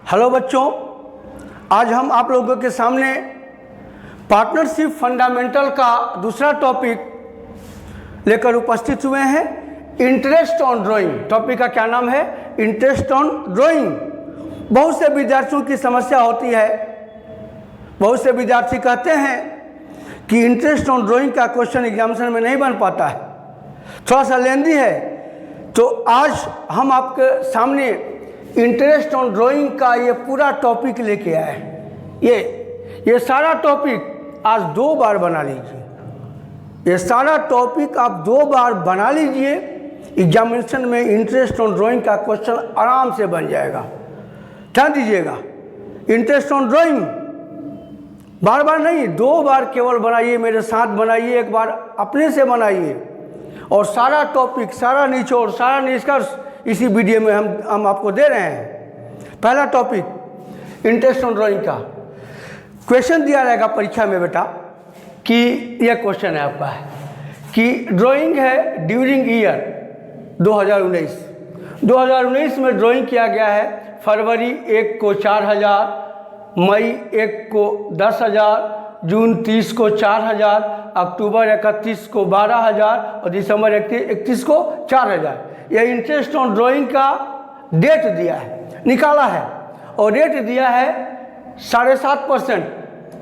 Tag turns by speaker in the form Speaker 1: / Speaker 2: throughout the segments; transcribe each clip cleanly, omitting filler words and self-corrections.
Speaker 1: Hello बच्चों, आज हम आप लोगों के सामने पार्टनरशिप फंडामेंटल का दूसरा टॉपिक लेकर उपस्थित हुए हैं। इंटरेस्ट ऑन ड्राइंग टॉपिक का क्या नाम है? Interest on drawing. बहुत से विद्यार्थियों की समस्या होती है, बहुत से विद्यार्थी कहते हैं कि इंटरेस्ट ऑन ड्राइंग का क्वेश्चन एग्जामिनेशन में नहीं बन पाता है, थोड़ा सा लेंदी है। तो आज हम आपके सामने इंटरेस्ट ऑन ड्राइंग का ये पूरा टॉपिक लेके आए हैं। ये सारा टॉपिक आज 2 बार बना लीजिए। ये सारा टॉपिक आप 2 बार बना लीजिए, एग्जामिनेशन में इंटरेस्ट ऑन ड्राइंग का क्वेश्चन आराम से बन जाएगा। ध्यान दीजिएगा, इंटरेस्ट ऑन ड्राइंग बार बार नहीं, 2 बार केवल बनाइए, मेरे साथ बनाइए, एक बार अपने से बनाइए और सारा टॉपिक, सारा निचोड़, सारा निष्कर्ष इसी वीडियो में हम आपको दे रहे हैं। पहला टॉपिक इंटरेस्ट ऑन ड्राइंग का क्वेश्चन दिया रहेगा परीक्षा में बेटा कि यह क्वेश्चन है आपका कि ड्राइंग है ड्यूरिंग ईयर 2019 में ड्राइंग किया गया है। फरवरी 1 को 4000, मई 1 को 10,000, जून 30 को 4000, अक्टूबर 31 को 12,000 और दिसंबर 31 को 4000। यह इंटरेस्ट ऑन ड्राइंग का डेट दिया है, निकाला है और रेट दिया है 7.5%,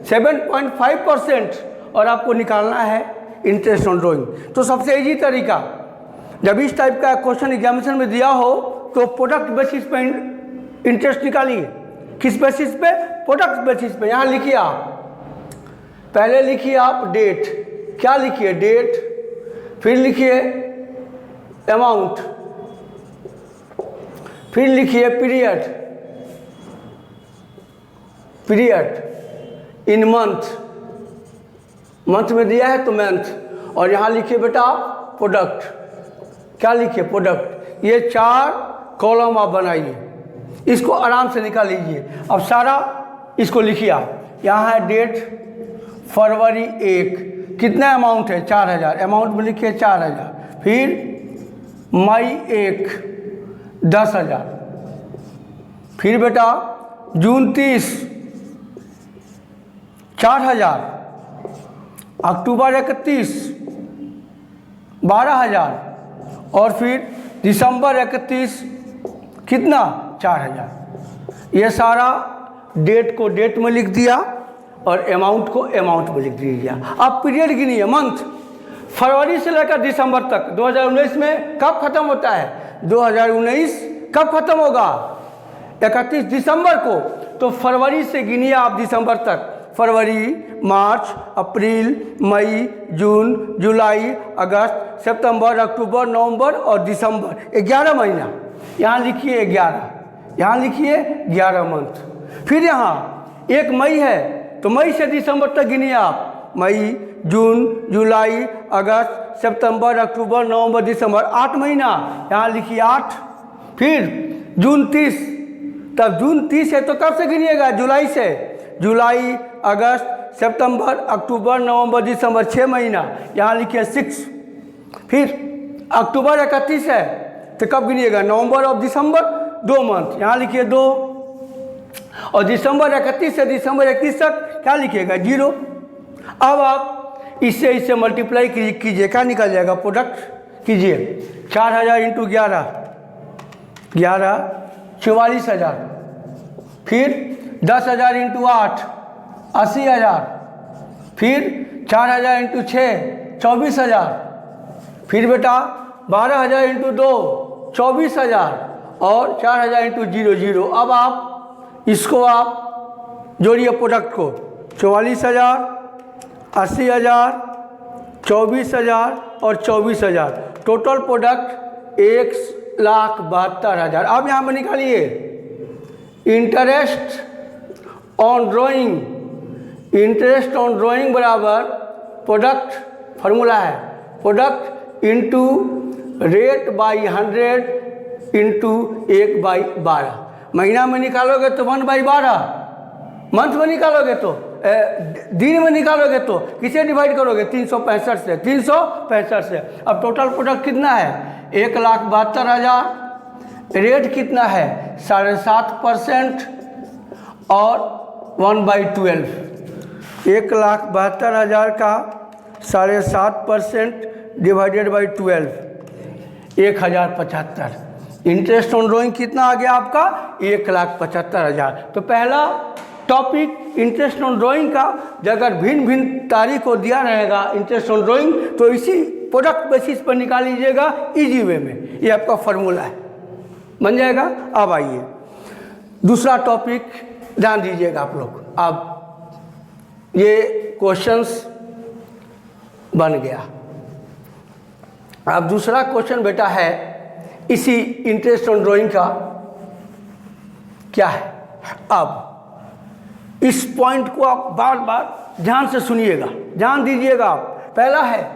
Speaker 1: 7.5% और आपको निकालना है इंटरेस्ट ऑन ड्राइंग। तो सबसे इजी तरीका, जब इस टाइप का क्वेश्चन एग्जामिनेशन में दिया हो तो प्रोडक्ट बेसिस पे इंटरेस्ट निकालिए। किस बेसिस पे? प्रोडक्ट बेसिस पे। यहाँ लिखिए आप, पहले लिखिए आप डेट, क्या लिखिए? डेट, फिर लिखिए अमाउंट, फिर लिखिए पीरियड, इन मंथ में दिया है तो मंथ, और यहाँ लिखिए बेटा प्रोडक्ट, क्या लिखिए? प्रोडक्ट। ये 4 कॉलम आप बनाइए, इसको आराम से निकाल लीजिए। अब सारा इसको लिखिए आप, यहाँ है डेट फरवरी 1, कितना अमाउंट है? 4000, अमाउंट में लिखिए 4000, फिर मई 1 10,000, फिर बेटा जून 30 4000, अक्टूबर 31 12,000 और फिर दिसंबर 31 कितना? 4000। ये सारा डेट को डेट में लिख दिया और अमाउंट को अमाउंट में लिख दीजिए। अब पीरियड गिनिए, मंथ, फरवरी से लेकर दिसंबर तक। 2019 में कब खत्म होता है? 2019 कब खत्म होगा? 31 दिसंबर को। तो फरवरी से गिनिए आप दिसंबर तक, फरवरी, मार्च, अप्रैल, मई, जून, जुलाई, अगस्त, सितंबर, अक्टूबर, नवंबर और दिसंबर, 11 महीना। यहाँ लिखिए 11, यहाँ लिखिए 11 मंथ। फिर यहाँ 1 मई है तो मई से दिसंबर तक गिनिए आप, मई, जून, जुलाई, अगस्त, सितंबर, अक्टूबर, नवंबर, दिसंबर, 8 महीना। यहाँ लिखिए 8। फिर जून 30, तब जून 30 है तो कब से गिनिएगा? जुलाई से, जुलाई, अगस्त, सितंबर, अक्टूबर, नवंबर, दिसंबर, 6 महीना। यहाँ लिखिए 6। फिर अक्टूबर 31 है तो कब गिनिएगा? नवंबर और दिसंबर, 2 मंथ। यहाँ लिखिए 2 और दिसंबर 31 से दिसंबर 31 तक क्या लिखिएगा? 0। अब आप इससे मल्टीप्लाई कीजिए, क्या निकल जाएगा? प्रोडक्ट कीजिए, 4000 इंटू 11, 44,000, फिर 10,000 इंटू 8, 80,000, फिर 4000 इंटू 6, 24,000, फिर बेटा 12,000 इंटू 2, 24,000 और 4000 इंटू 0। अब आप इसको आप जोड़िए प्रोडक्ट को, 44,000, 80,000, 24,000 और 24,000, टोटल प्रोडक्ट 1,72,000। अब यहाँ पर निकालिए interest on drawing, interest on drawing बराबर प्रोडक्ट, फॉर्मूला है product into rate by 100 into 1/12। महीना में निकालोगे तो 1/12, मंथ में निकालोगे तो दिन में निकालोगे तो किसे डिवाइड करोगे? 365 से, 365 से। अब टोटल प्रोडक्ट कितना है? 1,72,000। रेट कितना है? 7.5%। और 1/12, 1,72,000 का 7.5% divided by 12, 1,075। Interest on drawing कितना आ गया आपका? 1,75,000। तो पहला टॉपिक इंटरेस्ट ऑन ड्राइंग का, अगर भिन्न भिन्न तारीख को दिया रहेगा इंटरेस्ट ऑन ड्राइंग, तो इसी प्रोडक्ट बेसिस पर निकाल लीजिएगा इजी वे में। ये आपका फॉर्मूला है, बन जाएगा। अब आइए दूसरा टॉपिक ध्यान दीजिएगा आप लोग। अब ये क्वेश्चंस बन गया। अब दूसरा क्वेश्चन बेटा है इसी इंटरेस्ट ऑन ड्राइंग का, क्या है? अब इस पॉइंट को आप बार बार ध्यान से सुनिएगा, ध्यान दीजिएगा आप। पहला है,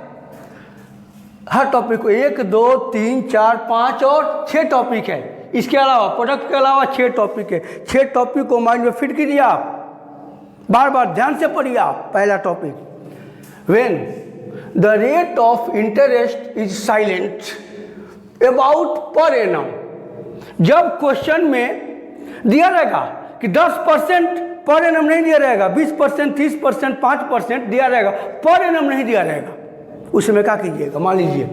Speaker 1: हर टॉपिक को 1, 2, 3, 4, 5 और 6 टॉपिक है। इसके अलावा प्रोडक्ट के अलावा 6 टॉपिक है। 6 टॉपिक को माइंड में फिट कीजिए आप, बार बार ध्यान से पढ़िए आप। पहला topic, when the rate of interest is silent about per annum. जब क्वेश्चन में दिया रहेगा कि 10% पर एनम नहीं दिया रहेगा, 20%, 30%, 5% दिया रहेगा, पर एनम नहीं दिया रहेगा, उसमें क्या कीजिएगा? मान लीजिए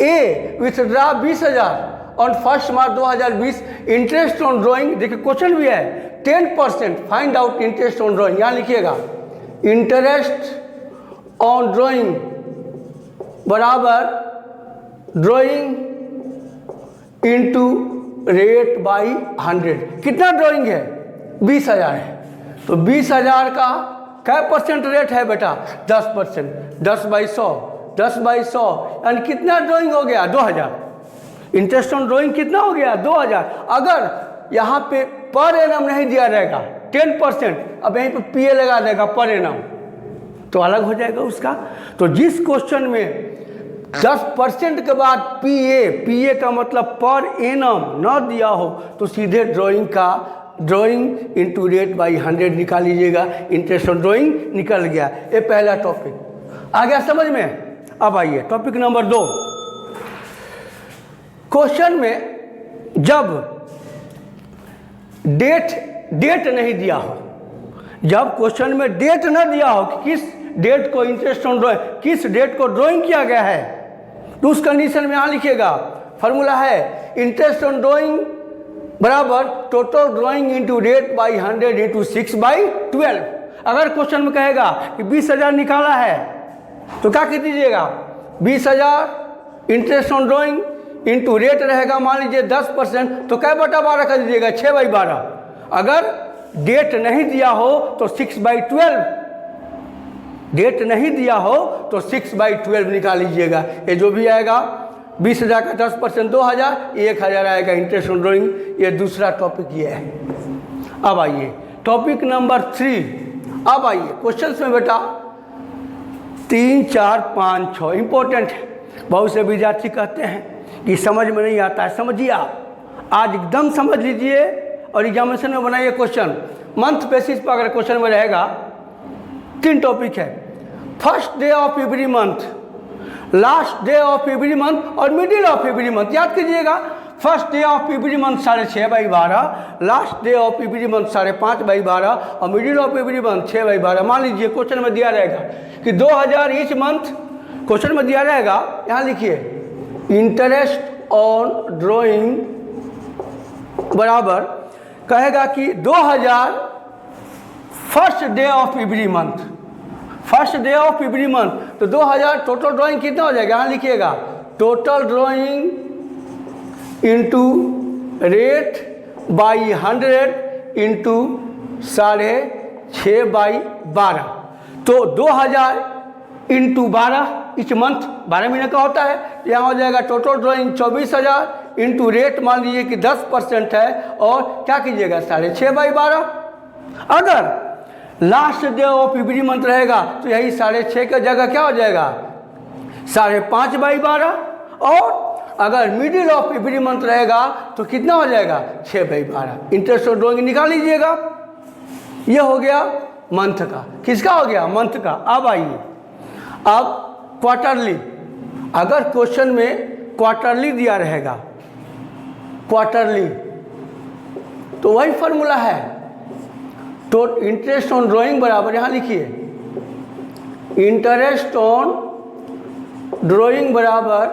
Speaker 1: a withdraw 20,000 on 1 March 2020, interest on drawing, देखिए क्वेश्चन भी है 10%, find out interest on drawing. यहाँ लिखिएगा इंटरेस्ट ऑन ड्राइंग बराबर ड्राइंग इंटू रेट बाई 100। कितना ड्राइंग है? 20,000 है, तो 20,000 का क्या परसेंट रेट है बेटा? 10%। 10/100, 10/100 यानी कितना ड्राइंग हो गया? 2,000। इंटरेस्ट ऑन ड्राइंग कितना हो गया? 2,000। अगर यहाँ पे पर एनम नहीं दिया रहेगा 10%, अब यहीं पे पीए लगा देगा पर एनम, तो अलग हो जाएगा उसका। तो जिस क्वेश्चन में 10% के बाद पीए का मतलब पर एनम न दिया हो, तो सीधे ड्राइंग इंटू रेट बाई 100 निकाल लीजिएगा। इंटरेस्ट ऑन ड्राइंग निकल गया। ये पहला टॉपिक आ गया समझ में। अब आइए टॉपिक नंबर 2। क्वेश्चन में जब डेट नहीं दिया हो, जब क्वेश्चन में डेट न दिया हो कि किस डेट को इंटरेस्ट ऑन ड्राइंग, किस डेट को ड्राइंग किया गया है, तो उस कंडीशन में यहाँ लिखिएगा फॉर्मूला है इंटरेस्ट ऑन ड्राइंग बराबर total drawing into rate by 100 into 6/12। अगर क्वेश्चन में कहेगा कि 20,000 निकाला है, तो क्या कह दीजिएगा? 20,000 interest on drawing into rate रहेगा मान लीजिए 10%, तो क्या बटा 12 कर दीजिएगा? 6/12। अगर डेट नहीं दिया हो तो 6/12, डेट नहीं दिया हो तो 6/12 निकाल लीजिएगा। ये जो भी आएगा 20,000 का 10% 2,000, 1,000 आएगा इंटरेस्ट ऑन ड्राइंग। ये दूसरा टॉपिक ये है। अब आइए टॉपिक नंबर 3। अब आइए क्वेश्चंस में बेटा 3, 4, 5, 6 इंपॉर्टेंट है। बहुत से विद्यार्थी कहते हैं कि समझ में नहीं आता है। समझिए आप, आज एकदम समझ लीजिए और एग्जामिनेशन में बनाइए क्वेश्चन। मंथ बेसिस पर अगर क्वेश्चन में रहेगा 3 टॉपिक है, first day of every month, last day of every month और मिडिल ऑफ एवरी मंथ। याद कीजिएगा, first day of every month 6.5/12, last day of every month 5.5/12 और मिडिल ऑफ एवरी मंथ 6/12। मान लीजिए क्वेश्चन में दिया रहेगा कि 2,000 ईच मंथ, क्वेश्चन में दिया रहेगा, यहाँ लिखिए इंटरेस्ट ऑन ड्राइंग बराबर कहेगा कि 2,000 first day of every month, first day of every month, तो 2,000 टोटल ड्राइंग कितना हो जाएगा? यहाँ लिखिएगा total drawing into rate by 100 into 6.5/12, तो 2,000 इंटू 12 इच मंथ, 12 महीने का होता है। यहाँ हो जाएगा टोटल ड्राइंग 24,000 इंटू रेट मान लीजिए कि 10% है और क्या कीजिएगा 6.5/12। अगर last day of every month रहेगा तो यही 6.5 का जगह क्या हो जाएगा 5.5/12, और अगर मिडिल ऑफ एवरी मंथ रहेगा तो कितना हो जाएगा 6/12। इंटरेस्ट ऑफ ड्राइंग निकाल लीजिएगा। ये हो गया मंथ का। किसका हो गया? मंथ का। अब आइए अब क्वार्टरली, अगर क्वेश्चन में क्वार्टरली दिया रहेगा, क्वार्टरली, तो वही फॉर्मूला है तो इंटरेस्ट ऑन ड्राइंग बराबर, यहाँ लिखिए, इंटरेस्ट ऑन ड्राइंग बराबर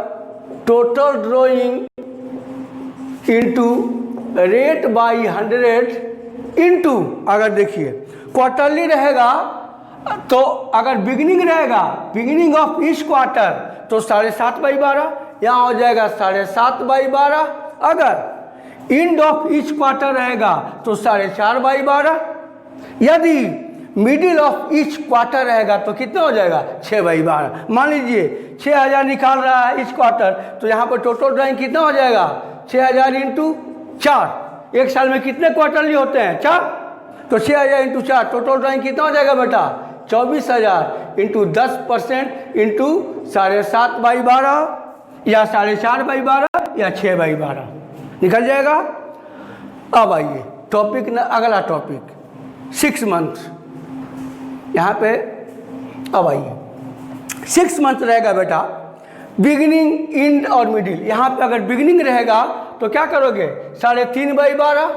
Speaker 1: total drawing into rate by 100 into, अगर देखिए क्वार्टरली रहेगा तो अगर बिगिनिंग रहेगा, बिगिनिंग ऑफ ईच क्वार्टर, तो 7.5/12, यहाँ हो जाएगा 7.5/12। अगर एंड ऑफ ईच क्वार्टर रहेगा तो 4.5/12। यदि मिडिल ऑफ ईच क्वार्टर रहेगा तो कितना हो जाएगा 6/12। मान लीजिए 6000 निकाल रहा है ईच क्वार्टर, तो यहाँ पर टोटल ड्राइंग कितना हो जाएगा 6000 इंटू 4। एक साल में कितने क्वार्टरली होते हैं 4, तो 6000 इंटू 4 टोटल ड्राइंग कितना हो जाएगा बेटा 24,000 इंटू 10% इंटू 7.5/12 या 4.5/12 या 6/12 निकल जाएगा। अब आइए टॉपिक न, अगला टॉपिक 6 मंथ। यहाँ पे अब आइए 6 मंथ रहेगा बेटा, बिगिनिंग एंड और मिडिल। यहाँ पे अगर बिगिनिंग रहेगा तो क्या करोगे 3.5/12,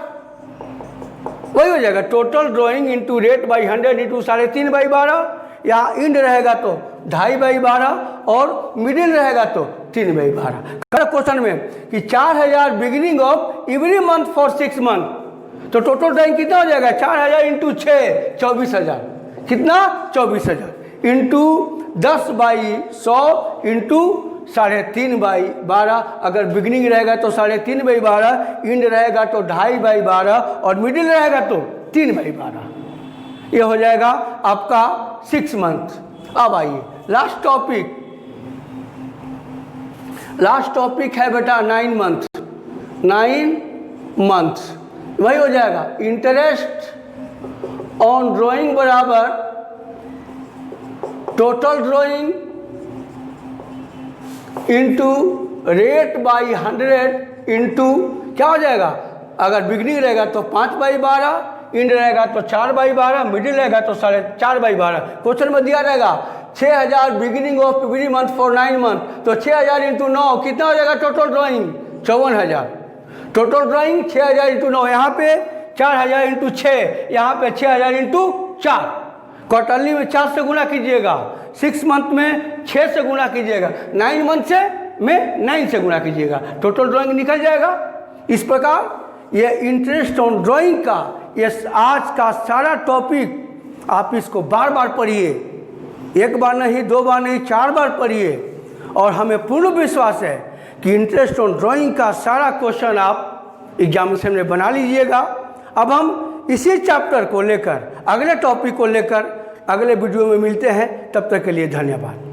Speaker 1: वही हो जाएगा total drawing into rate by 100 into 3.5/12। यहाँ एंड रहेगा तो 2.5/12 और मिडिल रहेगा तो 3/12। कल क्वेश्चन में कि 4000 beginning of every month for 6 month, तो टोटल ड्राइंग कितना हो जाएगा 4000 इंटू 6 24,000, कितना 24,000 इंटू 10/100 इंटू 3.5/12। अगर बिगिनिंग रहेगा तो 3.5/12, एंड रहेगा तो 2.5/12 और मिडिल रहेगा तो 3/12। ये हो जाएगा आपका 6 मंथ। अब आइए लास्ट टॉपिक है बेटा 9 मंथ। 9 मंथ वही हो जाएगा इंटरेस्ट ऑन ड्राइंग बराबर total drawing into rate by 100 into क्या हो जाएगा, अगर बिगनिंग रहेगा तो 5/12, एंड रहेगा तो 4/12, मिडिल रहेगा तो 4.5/12। क्वेश्चन में दिया रहेगा 6000 beginning of every month for 9 month, तो 6000 इंटू 9 कितना हो जाएगा total drawing 54,000। Total drawing 6000 into 9, यहाँ पे 4000 इंटू 6, यहाँ पे 6000 इंटू 4। क्वार्टरली में 4 से गुना कीजिएगा, 6 मंथ में 6 से गुना कीजिएगा, 9 मंथ से में 9 से गुना कीजिएगा, टोटल ड्राइंग निकल जाएगा। इस प्रकार ये इंटरेस्ट ऑन ड्राइंग का ये आज का सारा टॉपिक आप इसको बार बार पढ़िए, एक बार नहीं, 2 बार नहीं, 4 बार पढ़िए, और हमें पूर्ण विश्वास है कि इंटरेस्ट ऑन ड्राइंग का सारा क्वेश्चन आप एग्जामिनेशन में बना लीजिएगा। अब हम इसी चैप्टर को लेकर अगले टॉपिक को लेकर अगले वीडियो में मिलते हैं, तब तक के लिए धन्यवाद।